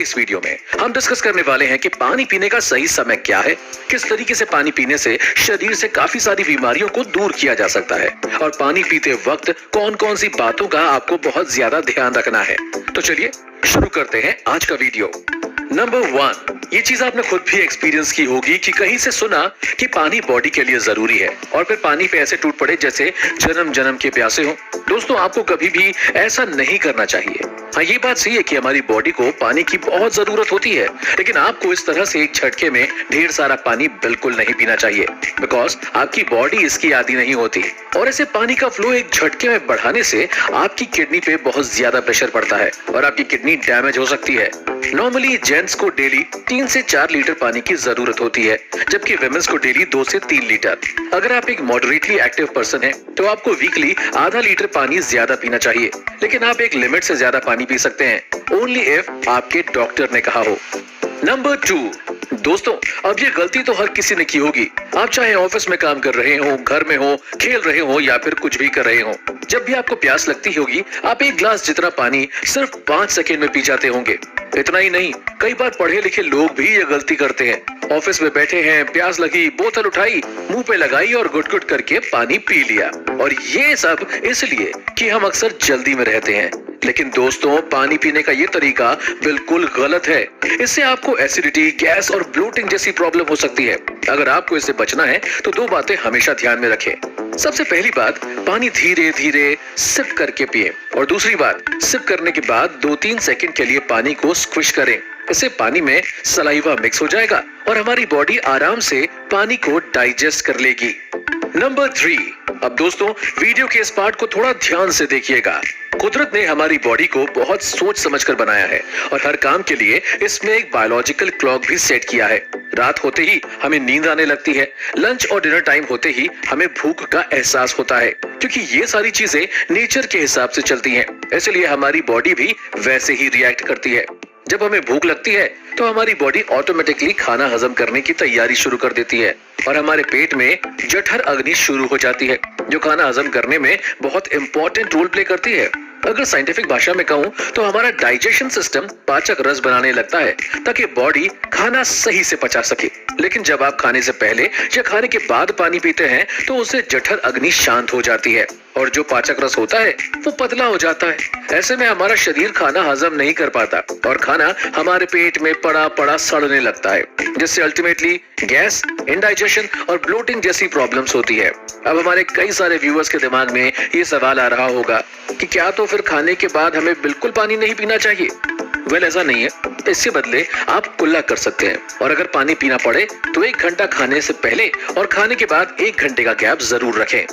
इस वीडियो में हम डिस्कस करने वाले हैं कि पानी पीने का सही समय क्या है, किस तरीके से पानी पीने से शरीर से काफी सारी बीमारियों को दूर किया जा सकता है और पानी पीते वक्त कौन कौन सी बातों का आपको बहुत ज्यादा ध्यान रखना है। तो चलिए शुरू करते हैं आज का वीडियो। नंबर 1, ये चीज आपने खुद भी एक्सपीरियंस की होगी कि कहीं से सुना कि पानी बॉडी के लिए जरूरी है और फिर पानी पे ऐसे टूट पड़े जैसे जन्म जन्म के प्यासे हो। दोस्तों, आपको कभी भी ऐसा नहीं करना चाहिए। हाँ, ये बात सही है कि हमारी बॉडी को पानी की बहुत जरूरत होती है, लेकिन आपको इस तरह से एक झटके में ढेर सारा पानी बिल्कुल नहीं पीना चाहिए, बिकॉज आपकी बॉडी इसकी आदी नहीं होती और ऐसे पानी का फ्लो एक झटके में बढ़ाने से आपकी किडनी पे बहुत ज्यादा प्रेशर पड़ता है और आपकी किडनी डैमेज हो सकती है। नॉर्मली जेंट्स को डेली 3 से 4 लीटर पानी की जरूरत होती है, जबकि विमेंस को डेली 2 से 3 लीटर। अगर आप एक मॉडरेटली एक्टिव पर्सन हैं, तो आपको वीकली आधा लीटर पानी ज्यादा पीना चाहिए, लेकिन आप एक लिमिट से ज्यादा पानी पी सकते हैं ओनली इफ आपके डॉक्टर ने कहा हो। नंबर 2, दोस्तों, अब ये गलती तो हर किसी ने की होगी। आप चाहे ऑफिस में काम कर रहे हो, घर में हो, खेल रहे हो या फिर कुछ भी कर रहे हो, जब भी आपको प्यास लगती होगी आप एक ग्लास जितना पानी सिर्फ 5 सेकेंड में पी जाते होंगे। इतना ही नहीं, कई बार पढ़े लिखे लोग भी ये गलती करते हैं। ऑफिस में बैठे हैं, प्यास लगी, बोतल उठाई, मुंह पे लगाई और गुट गुट करके पानी पी लिया। और ये सब इसलिए कि हम अक्सर जल्दी में रहते हैं। लेकिन दोस्तों, पानी पीने का ये तरीका बिल्कुल गलत है। इससे आपको एसिडिटी, गैस और ब्लोटिंग जैसी प्रॉब्लम हो सकती है। अगर आपको इससे बचना है तो 2 बातें हमेशा ध्यान में रखें। सबसे पहली बात, पानी धीरे धीरे सिप करके पिए और दूसरी बात, सिप करने के बाद 2-3 सेकंड के लिए पानी को स्क्विश करें। इससे पानी में सलाइवा मिक्स हो जाएगा और हमारी बॉडी आराम से पानी को डाइजेस्ट कर लेगी। नंबर 3, अब दोस्तों वीडियो के इस पार्ट को थोड़ा ध्यान से देखिएगा। कुदरत ने हमारी बॉडी को बहुत सोच समझकर बनाया है और हर काम के लिए इसमें एक बायोलॉजिकल क्लॉक भी सेट किया है। रात होते ही हमें नींद आने लगती है, लंच और डिनर टाइम होते ही हमें भूख का एहसास होता है, क्योंकि ये सारी चीजें नेचर के हिसाब से चलती हैं। इसलिए हमारी बॉडी भी वैसे ही रिएक्ट करती है। जब हमें भूख लगती है तो हमारी बॉडी ऑटोमेटिकली खाना हजम करने की तैयारी शुरू कर देती है और हमारे पेट में जठर अग्नि शुरू हो जाती है, जो खाना हजम करने में बहुत इंपॉर्टेंट रोल प्ले करती है। अगर साइंटिफिक भाषा में कहूँ तो हमारा डाइजेशन सिस्टम पाचक रस बनाने लगता है ताकि बॉडी खाना सही से पचा सके। लेकिन जब आप खाने से पहले या खाने के बाद पानी पीते हैं तो उससे जठर अग्नि शांत हो जाती है और जो पाचक रस होता है वो पतला हो जाता है। ऐसे में हमारा शरीर खाना हजम नहीं कर पाता और खाना हमारे पेट में पड़ा पड़ा सड़ने लगता है, जिससे अल्टीमेटली गैस, इंडाइजेशन और ब्लोटिंग जैसी प्रॉब्लम्स होती है। अब हमारे कई सारे व्यूअर्स के दिमाग में ये सवाल आ रहा होगा कि क्या तो फिर खाने के बाद हमें बिल्कुल पानी नहीं पीना चाहिए? वेल, ऐसा नहीं है। इसके बदले आप कुल्ला कर सकते हैं और अगर पानी पीना पड़े तो 1 घंटा खाने से पहले और खाने के बाद 1 घंटे का गैप जरूर रखें।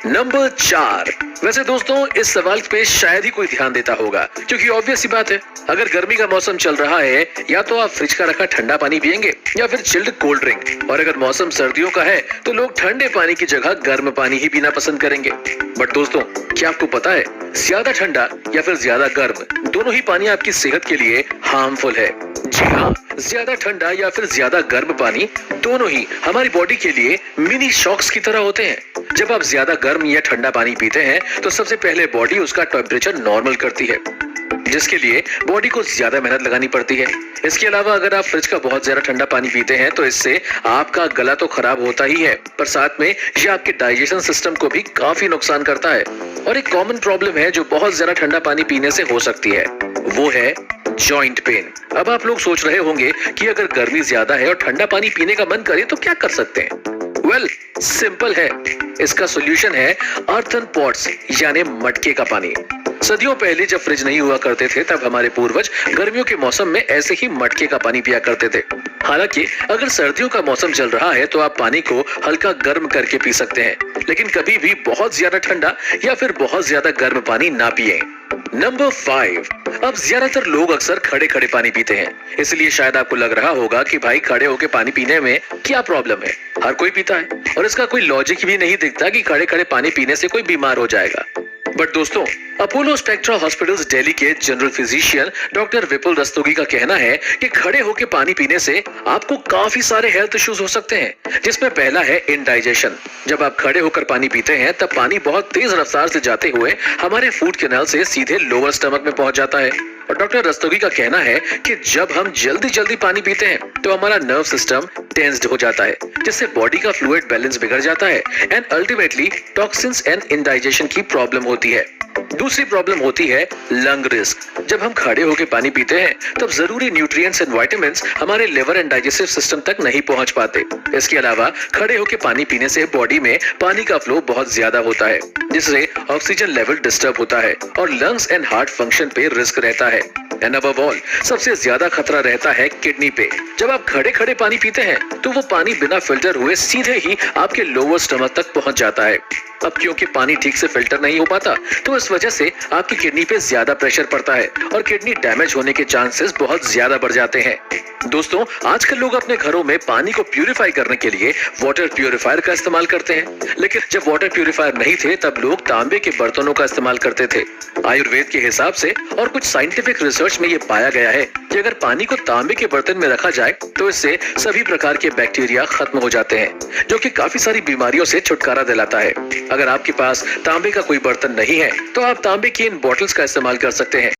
नंबर 4, वैसे दोस्तों इस सवाल पे शायद ही कोई ध्यान देता होगा, क्योंकि ऑब्वियस सी बात है, अगर गर्मी का मौसम चल रहा है या तो आप फ्रिज का रखा ठंडा पानी पियेंगे या फिर चिल्ड कोल्ड ड्रिंक, और अगर मौसम सर्दियों का है तो लोग ठंडे पानी की जगह गर्म पानी ही पीना पसंद करेंगे। बट दोस्तों, क्या आपको पता है ज्यादा ठंडा या फिर ज्यादा गर्म दोनों ही पानी आपकी सेहत के लिए हार्मफुल है। जी हाँ, ज्यादा ठंडा या फिर ज्यादा गर्म पानी दोनों ही हमारी बॉडी के लिए मिनी शॉक्स की तरह होते हैं। जब आप ज्यादा गर्म या ठंडा पानी पीते हैं तो सबसे पहले बॉडी उसका टेम्परेचर नॉर्मल करती है, जिसके लिए बॉडी को ज्यादा मेहनत लगानी पड़ती है। इसके अलावा अगर आप फ्रिज का बहुत ज्यादा ठंडा पानी पीते हैं तो इससे आपका गला तो खराब होता ही है, पर साथ में ये आपके डाइजेशन सिस्टम को भी काफी नुकसान करता है। और एक कॉमन प्रॉब्लम है जो बहुत ज्यादा ठंडा पानी पीने से हो सकती है, वो है जॉइंट पेन। अब आप लोग सोच रहे होंगे कि अगर गर्मी ज्यादा है और ठंडा पानी पीने का मन करे तो क्या कर सकते हैं? वेल, सिंपल है। इसका सॉल्यूशन है अर्थन पॉट्स यानी मटके का पानी। सदियों पहले जब फ्रिज नहीं हुआ करते थे तब हमारे पूर्वज गर्मियों के मौसम में ऐसे ही मटके का पानी पिया करते थे। हालांकि अगर सर्दियों का मौसम चल रहा है तो आप पानी को हल्का गर्म करके पी सकते हैं, लेकिन कभी भी बहुत ज्यादा ठंडा या फिर बहुत ज्यादा गर्म पानी ना पिए। नंबर 5, अब ज्यादातर लोग अक्सर खड़े खड़े पानी पीते हैं, इसलिए शायद आपको लग रहा होगा कि भाई खड़े होके पानी पीने में क्या प्रॉब्लम है, हर कोई पीता है और इसका कोई लॉजिक भी नहीं दिखता कि खड़े खड़े पानी पीने से कोई बीमार हो जाएगा। बट दोस्तों, अपोलो स्पेक्ट्रा हॉस्पिटल्स दिल्ली के जनरल फिजिशियन डॉक्टर विपुल रस्तोगी का कहना है कि खड़े होकर पानी पीने से आपको काफी सारे हेल्थ इश्यूज हो सकते हैं, जिसमें पहला है इंडाइजेशन। जब आप खड़े होकर पानी पीते हैं तब पानी बहुत तेज रफ्तार से जाते हुए हमारे फूड कैनाल से सीधे लोअर स्टमक में पहुंच जाता है और डॉक्टर रस्तोगी का कहना है कि जब हम जल्दी जल्दी पानी पीते हैं तो हमारा नर्व सिस्टम टेंस्ड हो जाता है, जिससे बॉडी का फ्लूइड बैलेंस बिगड़ जाता है and ultimately toxins and indigestion की प्रॉब्लम होती है। दूसरी प्रॉब्लम होती है लंग रिस्क। जब हम खड़े होकर पानी पीते हैं तब जरूरी न्यूट्रिएंट्स एंड विटामिन्स हमारे लिवर एंड डाइजेस्टिव सिस्टम तक नहीं पहुंच पाते। इसके अलावा खड़े होकर पानी पीने से बॉडी में पानी का फ्लो बहुत ज्यादा होता है, जिससे ऑक्सीजन लेवल डिस्टर्ब होता है और लंग्स एंड हार्ट फंक्शन पे रिस्क रहता है। एंड अबव ऑल सबसे ज्यादा खतरा रहता है किडनी पे। जब आप खड़े खड़े पानी पीते हैं तो वो पानी बिना फिल्टर हुए सीधे ही आपके लोअर स्टमक तक पहुंच जाता है। अब क्योंकि पानी ठीक से फिल्टर नहीं हो पाता तो इस वजह से आपकी किडनी पे ज्यादा प्रेशर पड़ता है और किडनी डैमेज होने के चांसेस बहुत ज्यादा बढ़ जाते हैं। दोस्तों, आजकल लोग अपने घरों में पानी को प्यूरिफाई करने के लिए वाटर प्यूरिफायर का इस्तेमाल करते हैं, लेकिन जब वाटर प्यूरिफायर नहीं थे तब लोग तांबे के बर्तनों का इस्तेमाल करते थे। आयुर्वेद के हिसाब से और कुछ साइंटिफिक रिसर्च में ये पाया गया है कि अगर पानी को तांबे के बर्तन में रखा जाए तो इससे सभी प्रकार के बैक्टीरिया खत्म हो जाते हैं, जो कि काफी सारी बीमारियों से छुटकारा दिलाता है। अगर आपके पास तांबे का कोई बर्तन नहीं है तो आप तांबे की इन बॉटल्स का इस्तेमाल कर सकते हैं।